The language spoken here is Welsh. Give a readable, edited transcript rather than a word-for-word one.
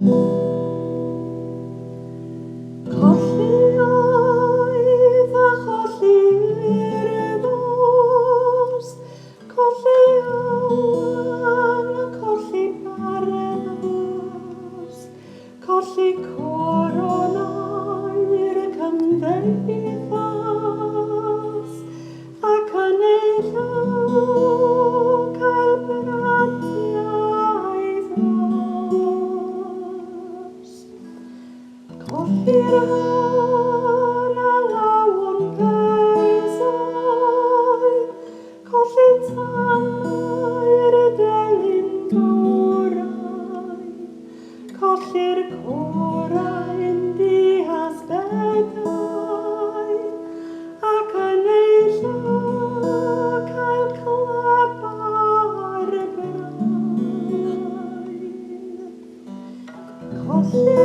Colli oedd a cholli'r nos, colli awan a colli barnos, colli coronau'r cymdeithas, ac yn ei llaw cael bratiaeth os. Colli'r hân a lawn geisau, colli tanau'r delyn gorau, colli'r corau'n dihasbedau, ac yn ei llaw cael clapa'r brain. Colli